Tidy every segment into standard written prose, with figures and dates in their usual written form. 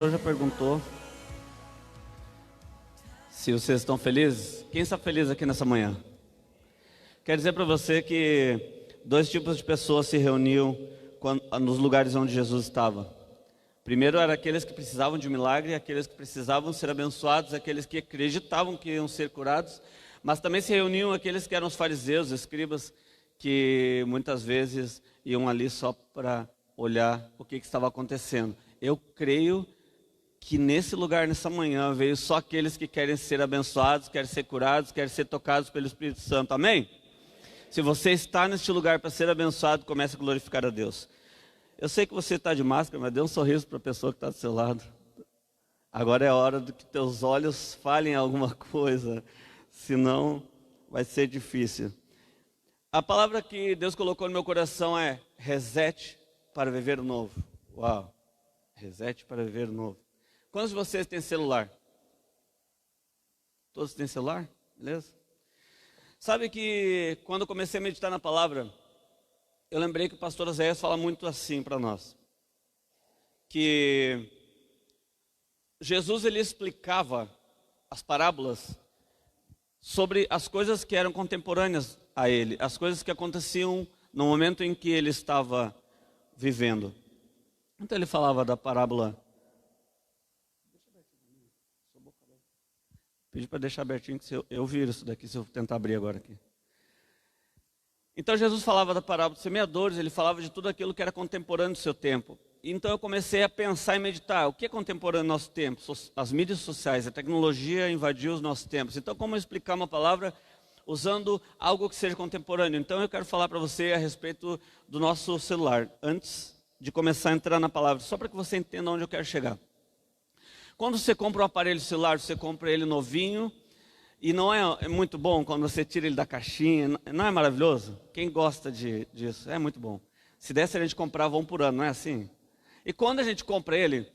Já perguntou se vocês estão felizes? Quem está feliz aqui nessa manhã? Quero dizer para você que dois tipos de pessoas se reuniam nos lugares onde Jesus estava. Primeiro eram aqueles que precisavam de um milagre, aqueles que precisavam ser abençoados, aqueles que acreditavam que iam ser curados, mas também se reuniam aqueles que eram os fariseus, os escribas, que muitas vezes iam ali só para olhar o que estava acontecendo. Eu creio que nesse lugar, nessa manhã, veio só aqueles que querem ser abençoados, querem ser curados, querem ser tocados pelo Espírito Santo, amém? Se você está neste lugar para ser abençoado, comece a glorificar a Deus. Eu sei que você está de máscara, mas dê um sorriso para a pessoa que está do seu lado. Agora é a hora de que teus olhos falem alguma coisa, senão vai ser difícil. A palavra que Deus colocou no meu coração é reset para viver o novo. Uau, reset para viver o novo. Quantos de vocês têm celular? Todos têm celular? Beleza? Sabe que quando eu comecei a meditar na palavra, eu lembrei que o pastor Oséias fala muito assim para nós. Que Jesus ele explicava as parábolas sobre as coisas que eram contemporâneas a ele, as coisas que aconteciam no momento em que ele estava vivendo. Então ele falava da parábola. Pedi para deixar abertinho, que eu viro isso daqui, se eu tentar abrir agora aqui. Então Jesus falava da parábola dos semeadores, ele falava de tudo aquilo que era contemporâneo do seu tempo. Então eu comecei a pensar e meditar, o que é contemporâneo no nosso tempo? As mídias sociais, a tecnologia invadiu os nossos tempos. Então como explicar uma palavra usando algo que seja contemporâneo? Então eu quero falar para você a respeito do nosso celular, antes de começar a entrar na palavra, só para que você entenda onde eu quero chegar. Quando você compra um aparelho celular, você compra ele novinho, e não é muito bom quando você tira ele da caixinha, não é maravilhoso? Quem gosta disso? É muito bom. Se desse a gente comprava um por ano, não é assim? E quando a gente compra ele,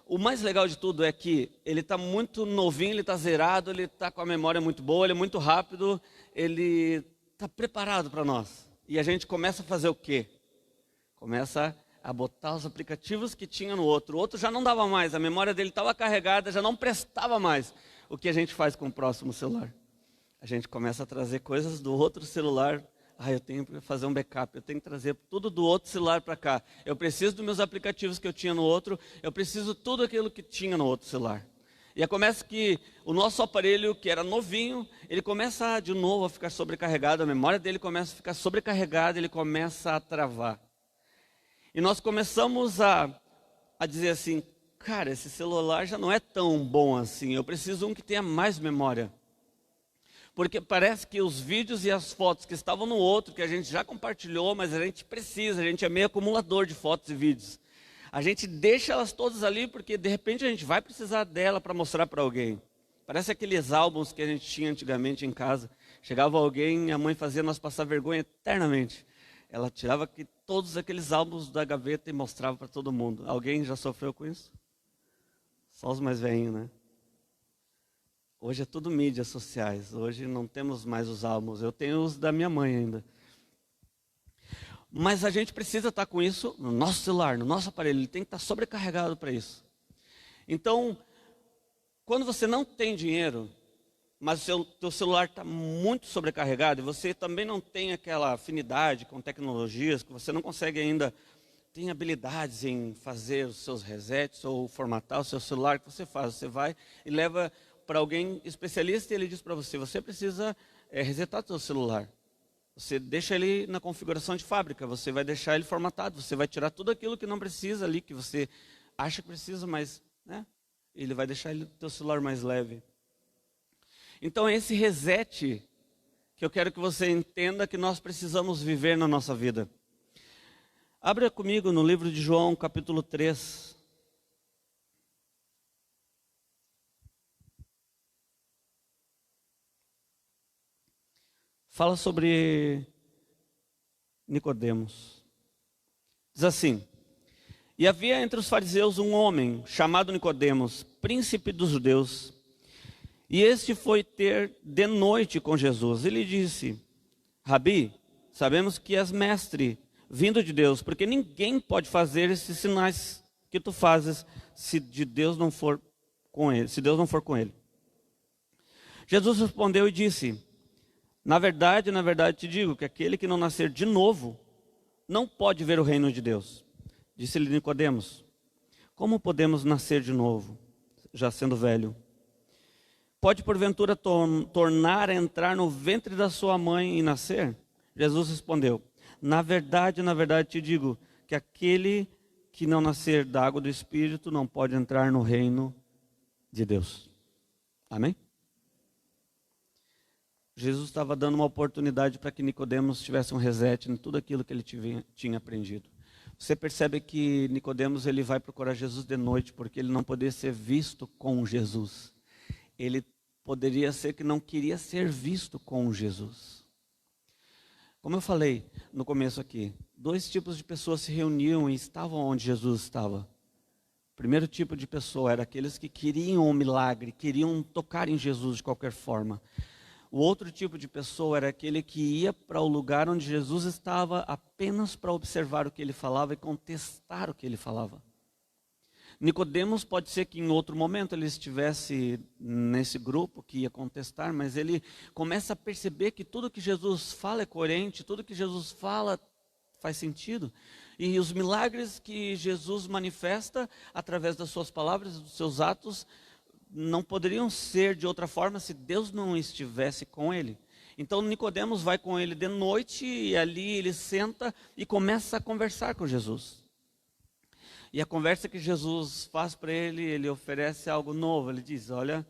o mais legal de tudo é que ele está muito novinho, ele está zerado, ele está com a memória muito boa, ele é muito rápido, ele está preparado para nós. E a gente começa a fazer o quê? Começa a botar os aplicativos que tinha no outro. O outro já não dava mais, a memória dele estava carregada, já não prestava mais. O que a gente faz com o próximo celular? A gente começa a trazer coisas do outro celular. Eu tenho que fazer um backup, eu tenho que trazer tudo do outro celular para cá. Eu preciso dos meus aplicativos que eu tinha no outro, eu preciso tudo aquilo que tinha no outro celular. E aí começa que o nosso aparelho, que era novinho, ele começa de novo a ficar sobrecarregado, a memória dele começa a ficar sobrecarregada, ele começa a travar. E nós começamos a dizer assim, cara, esse celular já não é tão bom assim, eu preciso um que tenha mais memória. Porque parece que os vídeos e as fotos que estavam no outro, que a gente já compartilhou, mas a gente precisa, a gente é meio acumulador de fotos e vídeos. A gente deixa elas todas ali porque de repente a gente vai precisar dela para mostrar para alguém. Parece aqueles álbuns que a gente tinha antigamente em casa. Chegava alguém e a mãe fazia nós passar vergonha eternamente. Ela tirava todos aqueles álbuns da gaveta e mostrava para todo mundo. Alguém já sofreu com isso? Só os mais velhinhos, né? Hoje é tudo mídias sociais. Hoje não temos mais os álbuns. Eu tenho os da minha mãe ainda. Mas a gente precisa estar com isso no nosso celular, no nosso aparelho. Ele tem que estar sobrecarregado para isso. Então, quando você não tem dinheiro, mas o teu celular está muito sobrecarregado e você também não tem aquela afinidade com tecnologias, que você não consegue ainda, tem habilidades em fazer os seus resets ou formatar o seu celular, que você faz? Você vai e leva para alguém especialista e ele diz para você, você precisa resetar o seu celular. Você deixa ele na configuração de fábrica, você vai deixar ele formatado, você vai tirar tudo aquilo que não precisa ali, que você acha que precisa, mas né, ele vai deixar o teu celular mais leve. Então é esse reset que eu quero que você entenda que nós precisamos viver na nossa vida. Abra comigo no livro de João, capítulo 3. Fala sobre Nicodemos. Diz assim, e havia entre os fariseus um homem chamado Nicodemos, príncipe dos judeus. E este foi ter de noite com Jesus. Ele disse, Rabi, sabemos que és mestre, vindo de Deus, porque ninguém pode fazer esses sinais que tu fazes, se Deus não for com ele. Jesus respondeu e disse: na verdade te digo que aquele que não nascer de novo não pode ver o reino de Deus. Disse-lhe Nicodemos: como podemos nascer de novo, já sendo velho? Pode porventura tornar a entrar no ventre da sua mãe e nascer? Jesus respondeu: na verdade te digo que aquele que não nascer da água do Espírito não pode entrar no reino de Deus. Amém? Jesus estava dando uma oportunidade para que Nicodemos tivesse um reset em tudo aquilo que ele tinha aprendido. Você percebe que Nicodemos ele vai procurar Jesus de noite porque ele não poderia ser visto com Jesus. Ele poderia ser que não queria ser visto com Jesus. Como eu falei no começo aqui, 2 tipos de pessoas se reuniam e estavam onde Jesus estava. O primeiro tipo de pessoa era aqueles que queriam um milagre, queriam tocar em Jesus de qualquer forma. O outro tipo de pessoa era aquele que ia para o lugar onde Jesus estava apenas para observar o que ele falava e contestar o que ele falava. Nicodemos pode ser que em outro momento ele estivesse nesse grupo que ia contestar, mas ele começa a perceber que tudo que Jesus fala é coerente, tudo que Jesus fala faz sentido. E os milagres que Jesus manifesta através das suas palavras, dos seus atos, não poderiam ser de outra forma se Deus não estivesse com ele. Então Nicodemos vai com ele de noite e ali ele senta e começa a conversar com Jesus. E a conversa que Jesus faz para ele, ele oferece algo novo. Ele diz: olha,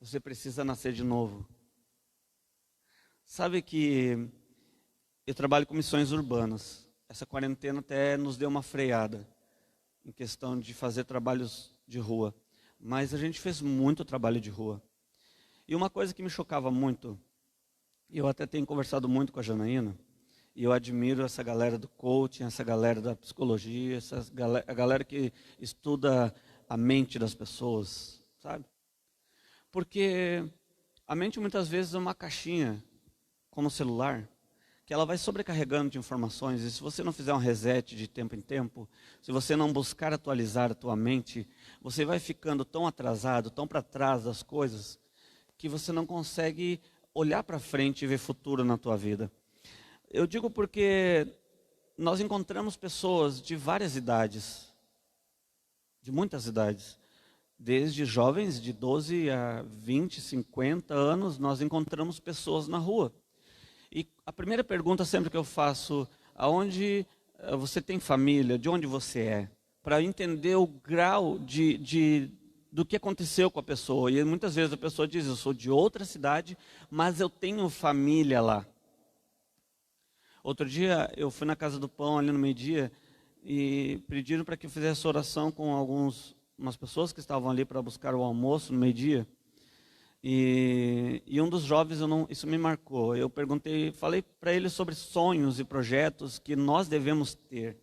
você precisa nascer de novo. Sabe que eu trabalho com missões urbanas. Essa quarentena até nos deu uma freada em questão de fazer trabalhos de rua. Mas a gente fez muito trabalho de rua. E uma coisa que me chocava muito, e eu até tenho conversado muito com a Janaína, e eu admiro essa galera do coaching, essa galera da psicologia, a galera que estuda a mente das pessoas, sabe? Porque a mente muitas vezes é uma caixinha, como o celular, que ela vai sobrecarregando de informações, e se você não fizer um reset de tempo em tempo, se você não buscar atualizar a tua mente, você vai ficando tão atrasado, tão para trás das coisas, que você não consegue olhar para frente e ver futuro na tua vida. Eu digo porque nós encontramos pessoas de várias idades, de muitas idades, desde jovens de 12 a 20, 50 anos, nós encontramos pessoas na rua. E a primeira pergunta sempre que eu faço: aonde você tem família, de onde você é? Para entender o grau do que aconteceu com a pessoa. E muitas vezes a pessoa diz: eu sou de outra cidade, mas eu tenho família lá. Outro dia eu fui na Casa do Pão ali no meio-dia e pediram para que eu fizesse oração com umas pessoas que estavam ali para buscar o almoço no meio-dia. E um dos jovens, isso me marcou. Eu falei para ele sobre sonhos e projetos que nós devemos ter,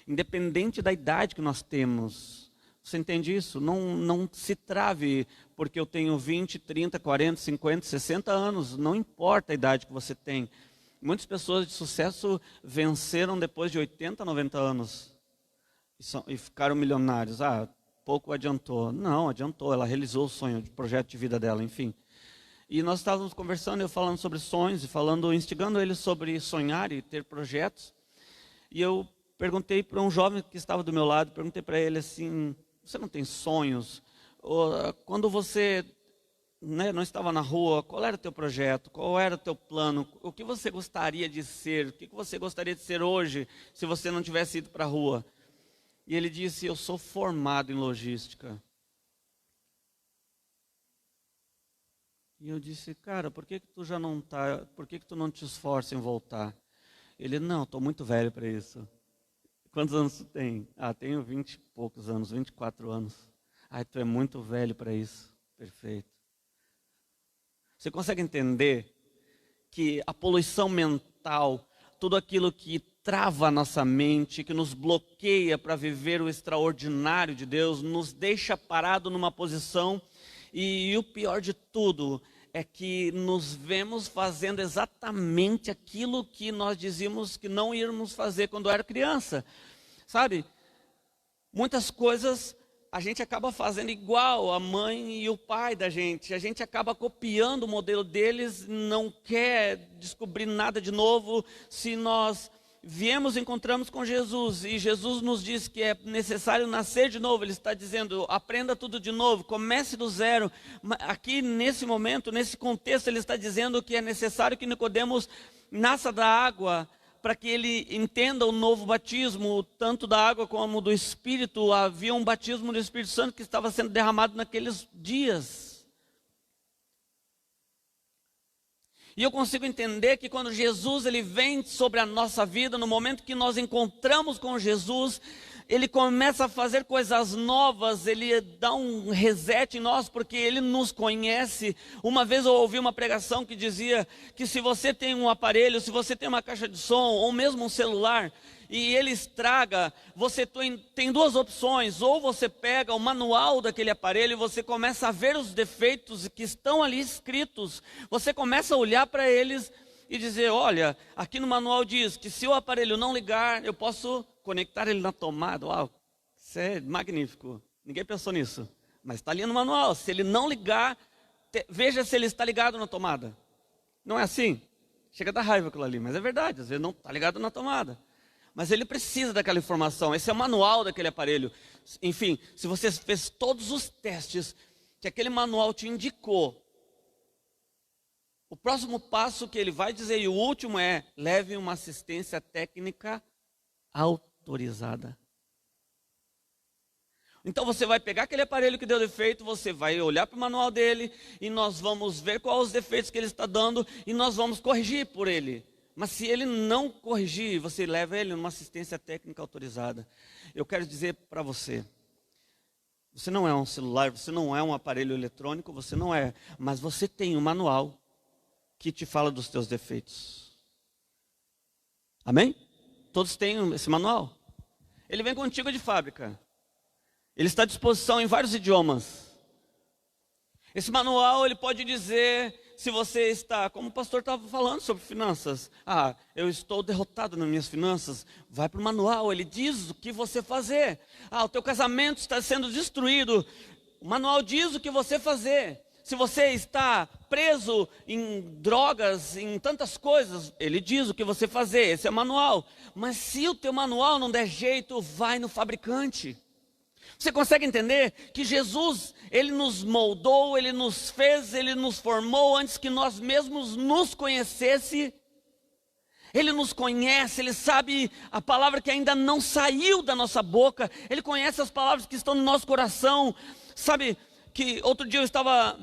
independente da idade que nós temos. Você entende isso? Não se trave porque eu tenho 20, 30, 40, 50, 60 anos. Não importa a idade que você tem. Muitas pessoas de sucesso venceram depois de 80, 90 anos e ficaram milionários. Pouco adiantou. Não, adiantou. Ela realizou o sonho, o projeto de vida dela, enfim. E nós estávamos conversando, eu falando sobre sonhos e instigando ele sobre sonhar e ter projetos. E eu perguntei para um jovem que estava do meu lado, perguntei para ele assim: você não tem sonhos? Quando você não estava na rua, qual era o teu projeto? Qual era o teu plano? O que você gostaria de ser? O que você gostaria de ser hoje se você não tivesse ido para a rua? E ele disse: eu sou formado em logística. E eu disse: cara, por que tu já não tá? Por que tu não te esforça em voltar? Ele: não, estou muito velho para isso. Quantos anos tu tem? Tenho 20 e poucos anos, 24 anos. Tu é muito velho para isso. Perfeito. Você consegue entender que a poluição mental, tudo aquilo que trava a nossa mente, que nos bloqueia para viver o extraordinário de Deus, nos deixa parado numa posição, e o pior de tudo é que nos vemos fazendo exatamente aquilo que nós dizíamos que não íamos fazer quando era criança. Sabe? Muitas coisas a gente acaba fazendo igual a mãe e o pai da gente. A gente acaba copiando o modelo deles, não quer descobrir nada de novo. Se nós viemos e encontramos com Jesus, e Jesus nos diz que é necessário nascer de novo, Ele está dizendo, aprenda tudo de novo, comece do zero. Aqui nesse momento, nesse contexto, Ele está dizendo que é necessário que Nicodemos nasça da água, para que ele entenda o novo batismo, tanto da água como do Espírito. Havia um batismo do Espírito Santo que estava sendo derramado naqueles dias. E eu consigo entender que quando Jesus ele vem sobre a nossa vida, no momento que nós encontramos com Jesus, Ele começa a fazer coisas novas, Ele dá um reset em nós, porque Ele nos conhece. Uma vez eu ouvi uma pregação que dizia que se você tem um aparelho, se você tem uma caixa de som, ou mesmo um celular, e ele estraga, você tem duas opções: ou você pega o manual daquele aparelho e você começa a ver os defeitos que estão ali escritos, você começa a olhar para eles e dizer, olha, aqui no manual diz que se o aparelho não ligar, eu posso conectar ele na tomada. Uau, isso é magnífico, ninguém pensou nisso, mas está ali no manual. Se ele não ligar, veja se ele está ligado na tomada. Não é assim? Chega a dar raiva aquilo ali, mas é verdade, às vezes não está ligado na tomada. Mas ele precisa daquela informação, esse é o manual daquele aparelho. Enfim, se você fez todos os testes que aquele manual te indicou, o próximo passo que ele vai dizer, e o último é, leve uma assistência técnica autorizada. Então você vai pegar aquele aparelho que deu defeito, você vai olhar para o manual dele, e nós vamos ver quais os defeitos que ele está dando, e nós vamos corrigir por ele. Mas se ele não corrigir, você leva ele numa assistência técnica autorizada. Eu quero dizer para você, você não é um celular, você não é um aparelho eletrônico, você não é, mas você tem um manual que te fala dos teus defeitos. Amém? Todos têm esse manual. Ele vem contigo de fábrica. Ele está à disposição em vários idiomas. Esse manual, ele pode dizer, se você está, como o pastor estava falando sobre finanças. Eu estou derrotado nas minhas finanças. Vai para o manual, ele diz o que você fazer. O teu casamento está sendo destruído. O manual diz o que você fazer. Se você está preso em drogas, em tantas coisas, ele diz o que você fazer, esse é o manual. Mas se o teu manual não der jeito, vai no fabricante. Você consegue entender que Jesus, Ele nos moldou, Ele nos fez, Ele nos formou antes que nós mesmos nos conhecesse. Ele nos conhece, Ele sabe a palavra que ainda não saiu da nossa boca, Ele conhece as palavras que estão no nosso coração. Sabe que outro dia eu estava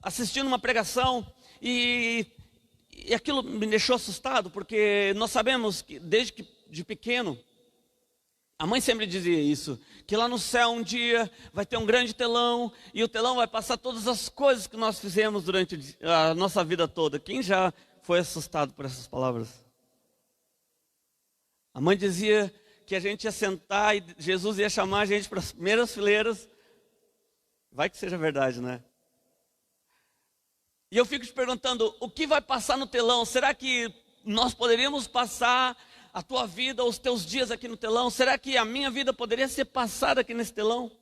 assistindo uma pregação e aquilo me deixou assustado, porque nós sabemos que desde que de pequeno, a mãe sempre dizia isso, que lá no céu um dia vai ter um grande telão, e o telão vai passar todas as coisas que nós fizemos durante a nossa vida toda. Quem já foi assustado por essas palavras? A mãe dizia que a gente ia sentar e Jesus ia chamar a gente para as primeiras fileiras. Vai que seja verdade, né? E eu fico te perguntando, o que vai passar no telão? Será que nós poderíamos passar a tua vida, os teus dias aqui no telão? Será que a minha vida poderia ser passada aqui nesse telão?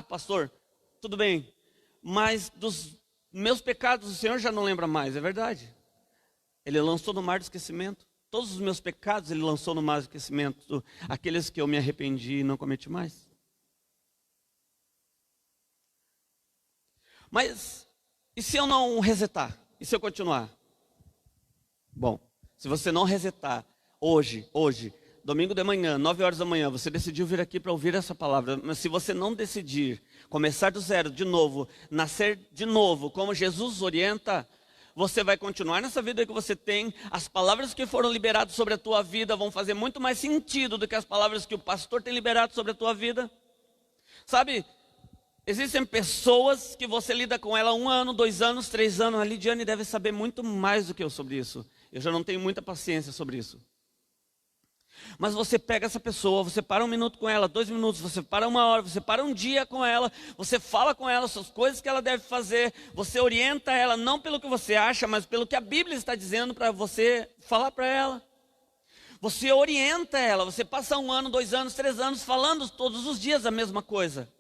Pastor, tudo bem, mas dos meus pecados o Senhor já não lembra mais, é verdade. Ele lançou no mar do esquecimento. Todos os meus pecados Ele lançou no mar do esquecimento, aqueles que eu me arrependi e não cometi mais. Mas, e se eu não resetar? E se eu continuar? Bom, se você não resetar, hoje, domingo de manhã, 9 horas da manhã, você decidiu vir aqui para ouvir essa palavra, mas se você não decidir começar do zero, de novo, nascer de novo, como Jesus orienta, você vai continuar nessa vida que você tem. As palavras que foram liberadas sobre a tua vida vão fazer muito mais sentido do que as palavras que o pastor tem liberado sobre a tua vida. Sabe, existem pessoas que você lida com ela 1 ano, 2 anos, 3 anos. A Lidiane deve saber muito mais do que eu sobre isso. Eu já não tenho muita paciência sobre isso. Mas você pega essa pessoa, você para 1 minuto com ela, 2 minutos, você para 1 hora, você para um dia com ela, você fala com ela as coisas que ela deve fazer, você orienta ela não pelo que você acha, mas pelo que a Bíblia está dizendo para você falar para ela. Você orienta ela, você passa 1 ano, 2 anos, 3 anos falando todos os dias a mesma coisa.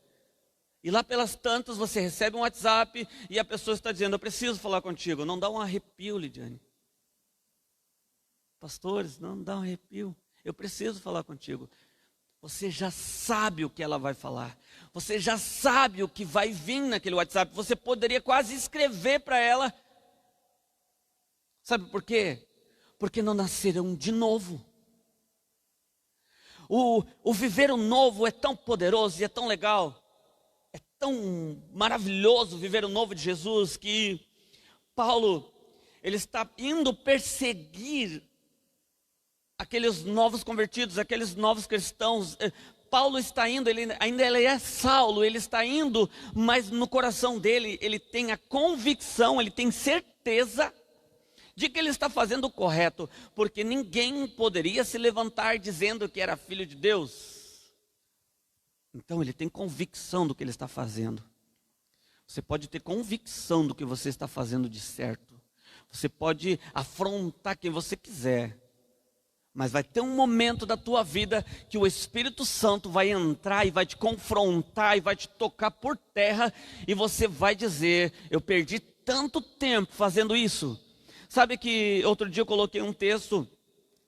E lá pelas tantas você recebe um WhatsApp e a pessoa está dizendo, eu preciso falar contigo. Não dá um arrepio, Lidiane? Pastores, não dá um arrepio. Eu preciso falar contigo. Você já sabe o que ela vai falar. Você já sabe o que vai vir naquele WhatsApp. Você poderia quase escrever para ela. Sabe por quê? Porque não nasceram de novo. O viver o novo é tão poderoso e é tão legal. É tão maravilhoso viver o novo de Jesus que Paulo, ele está indo perseguir aqueles novos convertidos, aqueles novos cristãos. Paulo está indo, ele é Saulo, ele está indo, mas no coração dele, ele tem a convicção, ele tem certeza de que ele está fazendo o correto, porque ninguém poderia se levantar dizendo que era filho de Deus. Então ele tem convicção do que ele está fazendo. Você pode ter convicção do que você está fazendo de certo. Você pode afrontar quem você quiser. Mas vai ter um momento da tua vida que o Espírito Santo vai entrar e vai te confrontar e vai te tocar por terra. E você vai dizer, eu perdi tanto tempo fazendo isso. Sabe que outro dia eu coloquei um texto,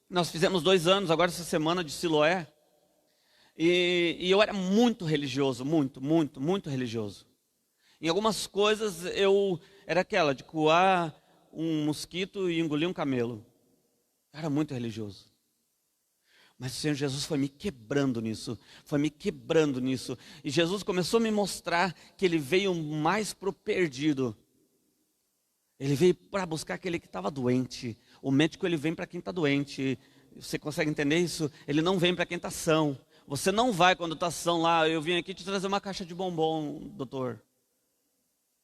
nós fizemos 2 anos, agora essa semana de Siloé. E eu era muito religioso, muito religioso. Em algumas coisas eu era aquela de coar um mosquito e engolir um camelo. Eu era muito religioso. Mas o Senhor Jesus foi me quebrando nisso, E Jesus começou a me mostrar que Ele veio mais para o perdido. Ele veio para buscar aquele que estava doente. O médico, ele vem para quem está doente. Você consegue entender isso? Ele não vem para quem está são. Você não vai quando está são lá, eu vim aqui te trazer uma caixa de bombom, doutor.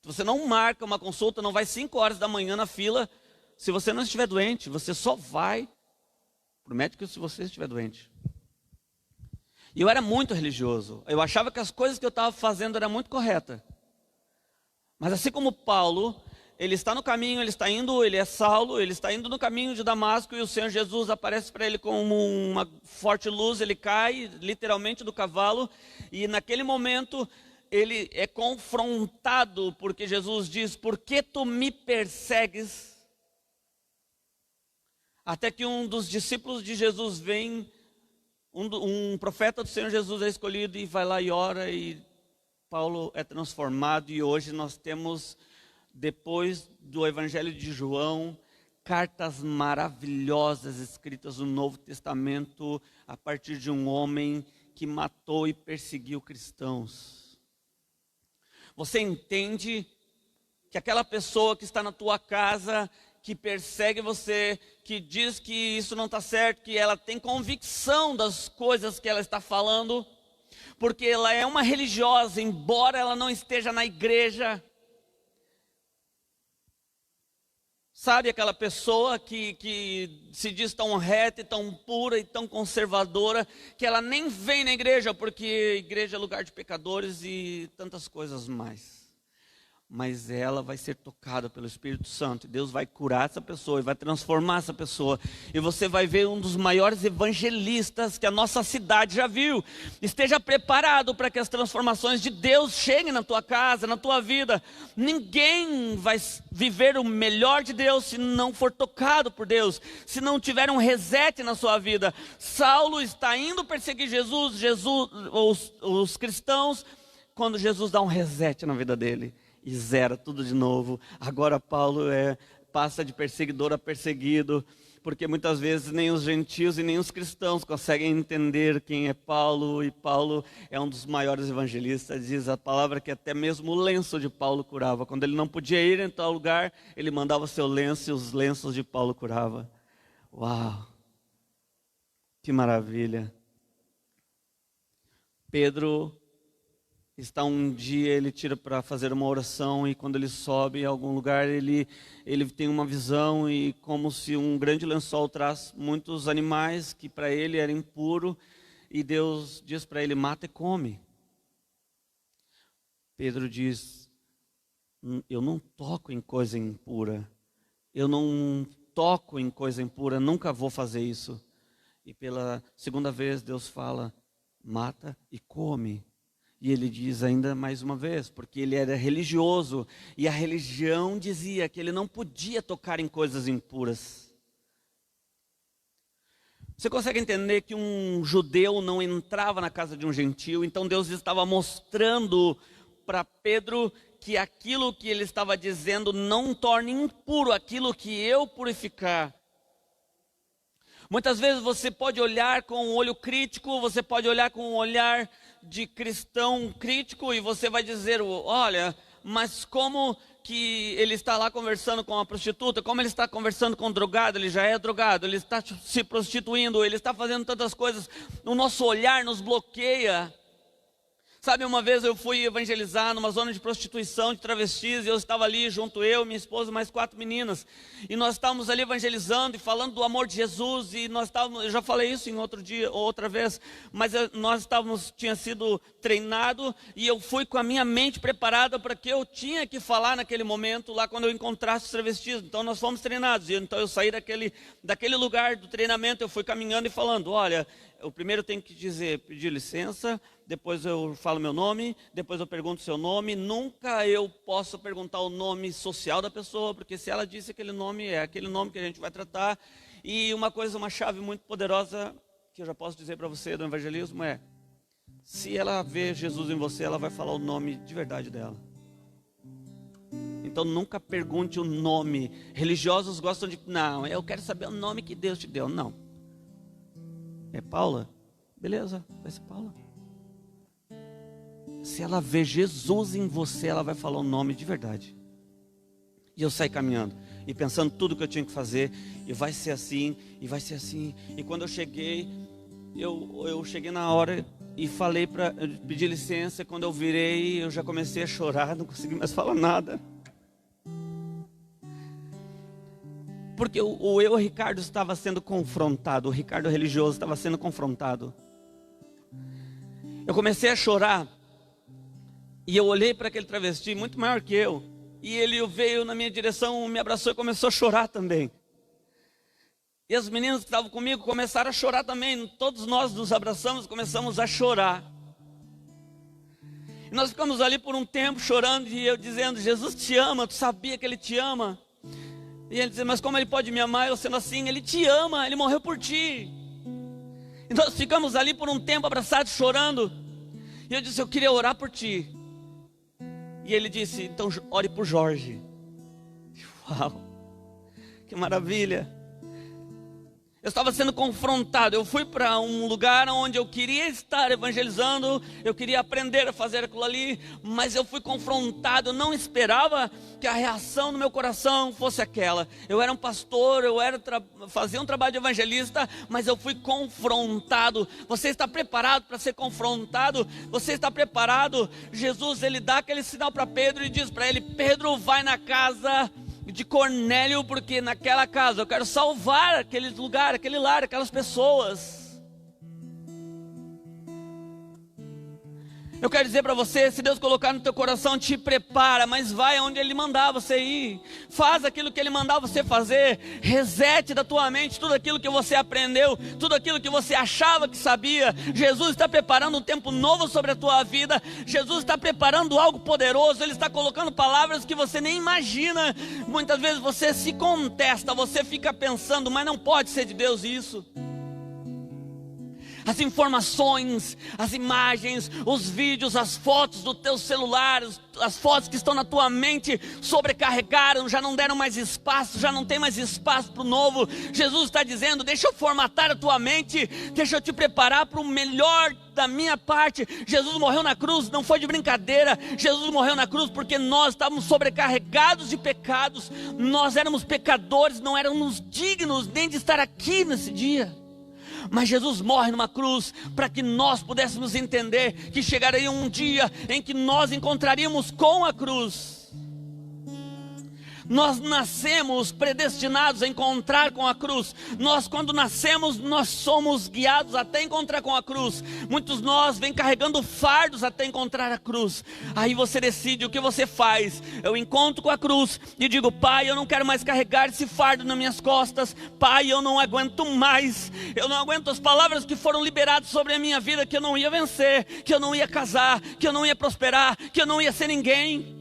Você não marca uma consulta, não vai 5 horas da manhã na fila, se você não estiver doente. Você só vai para o médico se você estiver doente. E eu era muito religioso. Eu achava que as coisas que eu estava fazendo eram muito corretas. Mas assim como Paulo, ele está no caminho, ele está indo, ele é Saulo, ele está indo no caminho de Damasco e o Senhor Jesus aparece para ele como uma forte luz, ele cai literalmente do cavalo e naquele momento ele é confrontado porque Jesus diz, por que tu me persegues? Até que um dos discípulos de Jesus vem, um profeta do Senhor Jesus é escolhido e vai lá e ora e Paulo é transformado e hoje nós temos, depois do Evangelho de João, cartas maravilhosas escritas no Novo Testamento a partir de um homem que matou e perseguiu cristãos. Você entende que aquela pessoa que está na tua casa, que persegue você, que diz que isso não está certo, que ela tem convicção das coisas que ela está falando, porque ela é uma religiosa, embora ela não esteja na igreja. Sabe aquela pessoa que se diz tão reta e tão pura e tão conservadora, que ela nem vem na igreja, porque igreja é lugar de pecadores e tantas coisas mais. Mas ela vai ser tocada pelo Espírito Santo. E Deus vai curar essa pessoa e vai transformar essa pessoa. E você vai ver um dos maiores evangelistas que a nossa cidade já viu. Esteja preparado para que as transformações de Deus cheguem na tua casa, na tua vida. Ninguém vai viver o melhor de Deus se não for tocado por Deus. Se não tiver um reset na sua vida. Saulo está indo perseguir Jesus, os cristãos, quando Jesus dá um reset na vida dele. E zera tudo de novo. Agora Paulo passa de perseguidor a perseguido, porque muitas vezes nem os gentios e nem os cristãos conseguem entender quem é Paulo, e Paulo é um dos maiores evangelistas. Diz a palavra que até mesmo o lenço de Paulo curava. Quando ele não podia ir em tal lugar, ele mandava o seu lenço e os lenços de Paulo curava. Uau! Que maravilha! Pedro está um dia, ele tira para fazer uma oração e quando ele sobe em algum lugar, ele tem uma visão e como se um grande lençol traz muitos animais que para ele era impuro e Deus diz para ele, mata e come. Pedro diz, eu não toco em coisa impura, eu não toco em coisa impura, nunca vou fazer isso. E pela segunda vez Deus fala, mata e come. E ele diz ainda mais uma vez, porque ele era religioso, e a religião dizia que ele não podia tocar em coisas impuras. Você consegue entender que um judeu não entrava na casa de um gentio? Então Deus estava mostrando para Pedro que aquilo que ele estava dizendo não torne impuro aquilo que eu purificar. Muitas vezes você pode olhar com um olho crítico, você pode olhar com um olhar de cristão crítico e você vai dizer, olha, mas como que ele está lá conversando com a prostituta, como ele está conversando com o drogado, ele já é drogado, ele está se prostituindo, ele está fazendo tantas coisas, o nosso olhar nos bloqueia. Sabe, uma vez eu fui evangelizar numa zona de prostituição, de travestis, e eu estava ali junto eu, minha esposa e mais 4 meninas. E nós estávamos ali evangelizando e falando do amor de Jesus, e nós estávamos, eu já falei isso em outro dia, outra vez, mas nós tinha sido treinado, e eu fui com a minha mente preparada para que eu tinha que falar naquele momento, lá quando eu encontrasse os travestis. Então nós fomos treinados, e então eu saí daquele lugar do treinamento, eu fui caminhando e falando, olha, eu primeiro tenho que pedir licença, depois eu falo meu nome, depois eu pergunto seu nome. Nunca eu posso perguntar o nome social da pessoa, porque se ela disse aquele nome, é aquele nome que a gente vai tratar. E uma chave muito poderosa, que eu já posso dizer para você do evangelismo é, se ela vê Jesus em você, ela vai falar o nome de verdade dela. Então nunca pergunte o nome. Religiosos gostam de, não, eu quero saber o nome que Deus te deu. Não. É Paula? Beleza, vai ser Paula. Se ela vê Jesus em você, ela vai falar o nome de verdade. E eu saí caminhando, e pensando tudo que eu tinha que fazer, e vai ser assim, e vai ser assim. E quando eu cheguei, eu cheguei na hora e falei para pedir licença. E quando eu virei, eu já comecei a chorar, não consegui mais falar nada. Porque o Ricardo estava sendo confrontado, o Ricardo religioso estava sendo confrontado. Eu comecei a chorar, e eu olhei para aquele travesti, muito maior que eu, e ele veio na minha direção, me abraçou e começou a chorar também. E as meninas que estavam comigo começaram a chorar também, todos nós nos abraçamos e começamos a chorar. E nós ficamos ali por um tempo chorando, e eu dizendo, Jesus te ama, tu sabia que Ele te ama? E ele dizia, mas como Ele pode me amar, eu sendo assim? Ele te ama, Ele morreu por ti. E nós ficamos ali por um tempo abraçados, chorando. E eu disse, eu queria orar por ti. E ele disse, então ore por Jorge. Uau, que maravilha. Eu estava sendo confrontado, eu fui para um lugar onde eu queria estar evangelizando, eu queria aprender a fazer aquilo ali, mas eu fui confrontado, eu não esperava que a reação no meu coração fosse aquela. Eu era um pastor, fazia um trabalho de evangelista, mas eu fui confrontado. Você está preparado para ser confrontado? Você está preparado? Jesus, ele dá aquele sinal para Pedro e diz para ele, Pedro, vai na casa de Cornélio, porque naquela casa eu quero salvar aquele lugar, aquele lar, aquelas pessoas. Eu quero dizer para você, se Deus colocar no teu coração, te prepara, mas vai onde Ele mandar você ir. Faz aquilo que Ele mandar você fazer. Resete da tua mente tudo aquilo que você aprendeu, tudo aquilo que você achava que sabia. Jesus está preparando um tempo novo sobre a tua vida. Jesus está preparando algo poderoso. Ele está colocando palavras que você nem imagina. Muitas vezes você se contesta, você fica pensando, mas não pode ser de Deus isso. As informações, as imagens, os vídeos, as fotos do teu celular, as fotos que estão na tua mente sobrecarregaram, já não deram mais espaço, já não tem mais espaço para o novo. Jesus está dizendo, deixa eu formatar a tua mente, deixa eu te preparar para o melhor da minha parte. Jesus morreu na cruz, não foi de brincadeira. Jesus morreu na cruz porque nós estávamos sobrecarregados de pecados, nós éramos pecadores, não éramos dignos nem de estar aqui nesse dia. Mas Jesus morre numa cruz para que nós pudéssemos entender que chegaria um dia em que nós encontraríamos com a cruz. Nós nascemos predestinados a encontrar com a cruz. Nós, quando nascemos, nós somos guiados até encontrar com a cruz. Muitos de nós vêm carregando fardos até encontrar a cruz. Aí você decide o que você faz. Eu encontro com a cruz e digo: Pai, eu não quero mais carregar esse fardo nas minhas costas. Pai, eu não aguento mais. Eu não aguento as palavras que foram liberadas sobre a minha vida, que eu não ia vencer, que eu não ia casar, que eu não ia prosperar, que eu não ia ser ninguém.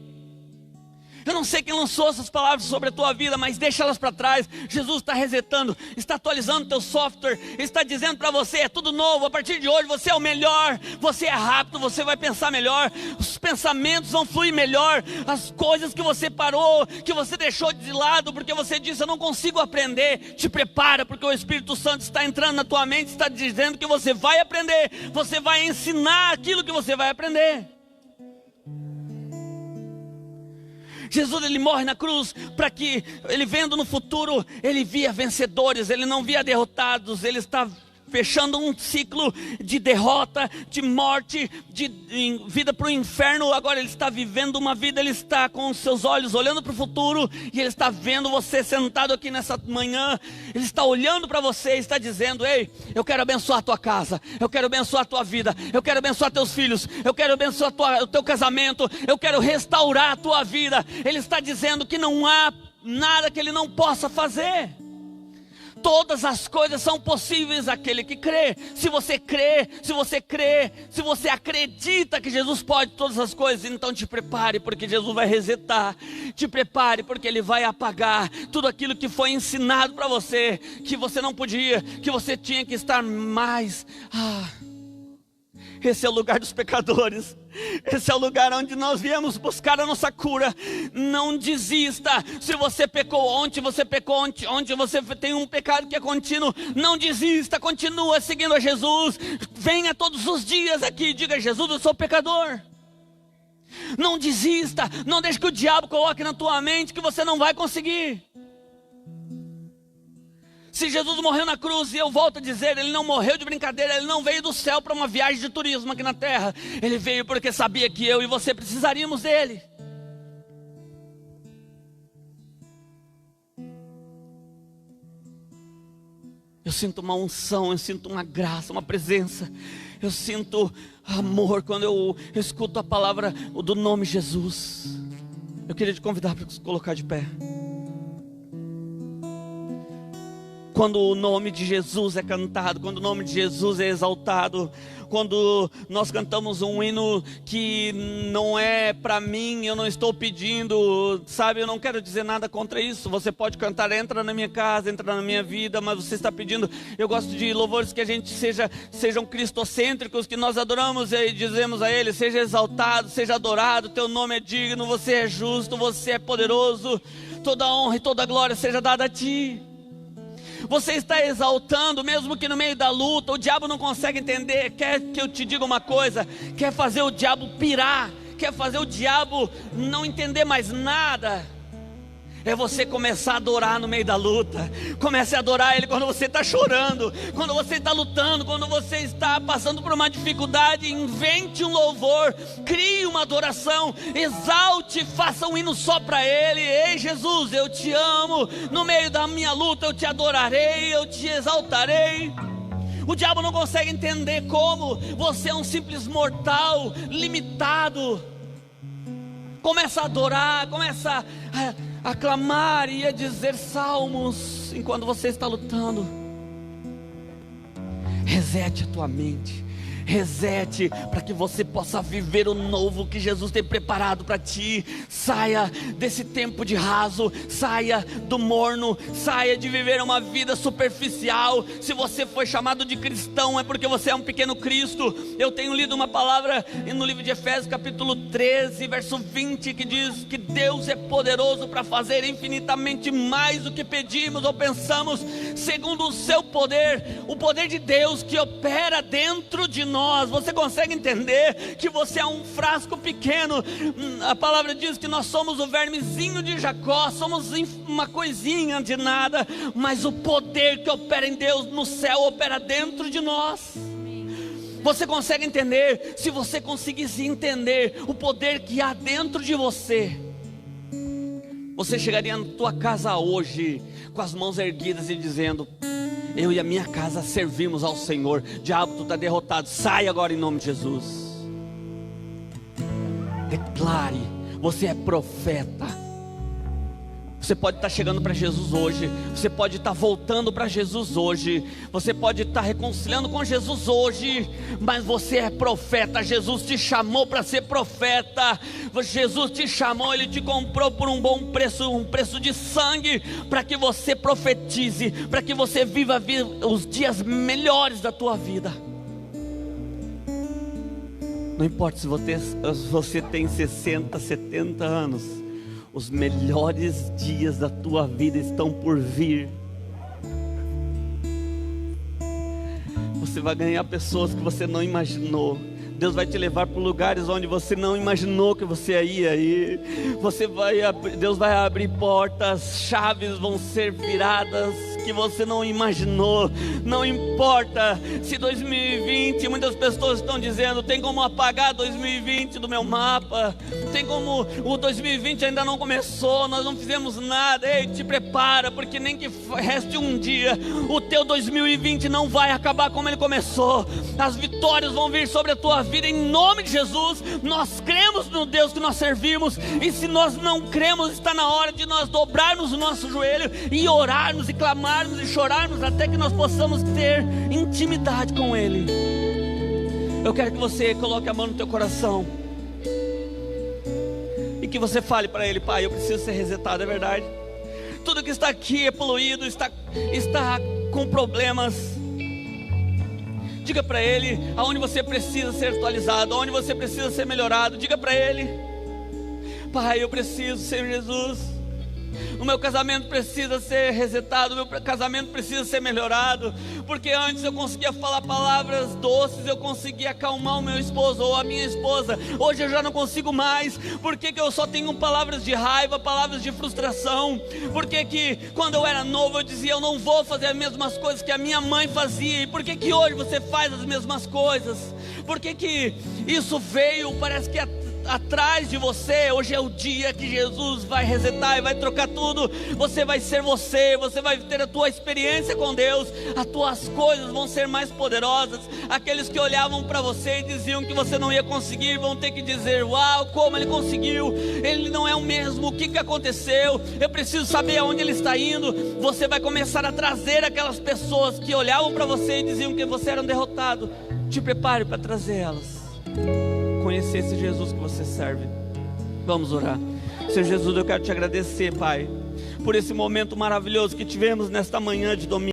Eu não sei quem lançou essas palavras sobre a tua vida, mas deixa elas para trás. Jesus está resetando, está atualizando o teu software, está dizendo para você: é tudo novo, a partir de hoje você é o melhor, você é rápido, você vai pensar melhor, os pensamentos vão fluir melhor, as coisas que você parou, que você deixou de lado, porque você disse: eu não consigo aprender, te prepara, porque o Espírito Santo está entrando na tua mente, está dizendo que você vai aprender, você vai ensinar aquilo que você vai aprender. Jesus, ele morre na cruz para que, ele vendo no futuro, ele via vencedores, ele não via derrotados. Ele está fechando um ciclo de derrota, de morte, de vida para o inferno. Agora ele está vivendo uma vida, ele está com os seus olhos olhando para o futuro, e ele está vendo você sentado aqui nessa manhã. Ele está olhando para você e está dizendo: ei, eu quero abençoar a tua casa, eu quero abençoar a tua vida, eu quero abençoar teus filhos, eu quero abençoar o teu casamento, eu quero restaurar a tua vida. Ele está dizendo que não há nada que ele não possa fazer. Todas as coisas são possíveis àquele que crê. Se você crê, se você acredita que Jesus pode todas as coisas, então te prepare, porque Jesus vai resetar. Te prepare, porque Ele vai apagar tudo aquilo que foi ensinado para você, que você não podia, que você tinha que estar mais. Esse é o lugar dos pecadores. Esse é o lugar onde nós viemos buscar a nossa cura. Não desista. Se você pecou ontem, você pecou onde você tem um pecado que é contínuo, não desista, continua seguindo a Jesus. Venha todos os dias aqui e diga: Jesus, eu sou pecador. Não desista. Não deixe que o diabo coloque na tua mente que você não vai conseguir. Se Jesus morreu na cruz, e eu volto a dizer, Ele não morreu de brincadeira, Ele não veio do céu para uma viagem de turismo aqui na terra. Ele veio porque sabia que eu e você precisaríamos dEle. Eu sinto uma unção, eu sinto uma graça, uma presença. Eu sinto amor quando eu escuto a palavra do nome Jesus. Eu queria te convidar para se colocar de pé. Quando o nome de Jesus é cantado, quando o nome de Jesus é exaltado, quando nós cantamos um hino que não é para mim, eu não estou pedindo, sabe, eu não quero dizer nada contra isso. Você pode cantar: entra na minha casa, entra na minha vida, mas você está pedindo. Eu gosto de louvores que a gente sejam cristocêntricos, que nós adoramos e dizemos a Ele: seja exaltado, seja adorado, teu nome é digno, você é justo, você é poderoso, toda honra e toda glória seja dada a Ti. Você está exaltando, mesmo que no meio da luta o diabo não consegue entender. Quer que eu te diga uma coisa? Quer fazer o diabo pirar, quer fazer o diabo não entender mais nada. É você começar a adorar no meio da luta. Comece a adorar Ele quando você está chorando, quando você está lutando, quando você está passando por uma dificuldade. Invente um louvor, crie uma adoração, exalte, faça um hino só para Ele. Ei Jesus, eu te amo, no meio da minha luta eu te adorarei, eu te exaltarei. O diabo não consegue entender como você é um simples mortal, limitado. Começa a adorar, começa a clamar e a dizer salmos enquanto você está lutando. Resete a tua mente. Resete para que você possa viver o novo que Jesus tem preparado para ti. Saia desse tempo de raso, saia do morno, saia de viver uma vida superficial. Se você foi chamado de cristão, é porque você é um pequeno Cristo. Eu tenho lido uma palavra no livro de Efésios capítulo 13, verso 20, que diz que Deus é poderoso para fazer infinitamente mais do que pedimos ou pensamos, segundo o seu poder, o poder de Deus que opera dentro de nós. Você consegue entender que você é um frasco pequeno? A palavra diz que nós somos o vermezinho de Jacó, somos uma coisinha de nada, mas o poder que opera em Deus no céu opera dentro de nós. Você consegue entender? Se você conseguisse entender o poder que há dentro de você, Você chegaria na tua casa hoje com as mãos erguidas e dizendo: eu e a minha casa servimos ao Senhor. Diabo, tu está derrotado, sai agora em nome de Jesus. Declare, você é profeta. Você pode estar chegando para Jesus hoje, você pode estar voltando para Jesus hoje, você pode estar reconciliando com Jesus hoje, mas você é profeta. Jesus te chamou para ser profeta. Jesus te chamou, Ele te comprou por um bom preço, um preço de sangue, para que você profetize, para que você viva os dias melhores da tua vida. Não importa se você tem 60, 70 anos, os melhores dias da tua vida estão por vir. Você vai ganhar pessoas que você não imaginou. Deus vai te levar para lugares onde você não imaginou que você ia ir. Deus vai abrir portas, chaves vão ser viradas que você não imaginou. Não importa se 2020, muitas pessoas estão dizendo: tem como apagar 2020 do meu mapa, tem como, o 2020 ainda não começou, nós não fizemos nada. Ei, te prepara, porque nem que reste um dia, o teu 2020 não vai acabar como ele começou. As vitórias vão vir sobre a tua vida em nome de Jesus. Nós cremos no Deus que nós servimos, e se nós não cremos, está na hora de nós dobrarmos o nosso joelho e orarmos e clamarmos e chorarmos até que nós possamos ter intimidade com Ele. Eu quero que você coloque a mão no teu coração e que você fale para Ele: Pai, eu preciso ser resetado. É verdade, tudo que está aqui é poluído, está com problemas. Diga para Ele aonde você precisa ser atualizado, aonde você precisa ser melhorado. Diga para Ele: Pai, eu preciso, Senhor Jesus, o meu casamento precisa ser resetado, o meu casamento precisa ser melhorado, porque antes eu conseguia falar palavras doces, eu conseguia acalmar o meu esposo ou a minha esposa. Hoje eu já não consigo mais. Por que eu só tenho palavras de raiva, palavras de frustração? Por que quando eu era novo eu dizia: eu não vou fazer as mesmas coisas que a minha mãe fazia? E por que hoje você faz as mesmas coisas? Por que isso veio, parece que atrás de você? Hoje é o dia que Jesus vai resetar e vai trocar tudo. Você vai ser você vai ter a tua experiência com Deus, as tuas coisas vão ser mais poderosas. Aqueles que olhavam para você e diziam que você não ia conseguir, vão ter que dizer: uau, como ele conseguiu, ele não é o mesmo, o que aconteceu? Eu preciso saber aonde ele está indo. Você vai começar a trazer aquelas pessoas que olhavam para você e diziam que você era um derrotado. Te prepare para trazer elas conhecer esse Jesus que você serve. Vamos orar. Senhor Jesus, eu quero te agradecer, Pai, por esse momento maravilhoso que tivemos nesta manhã de domingo.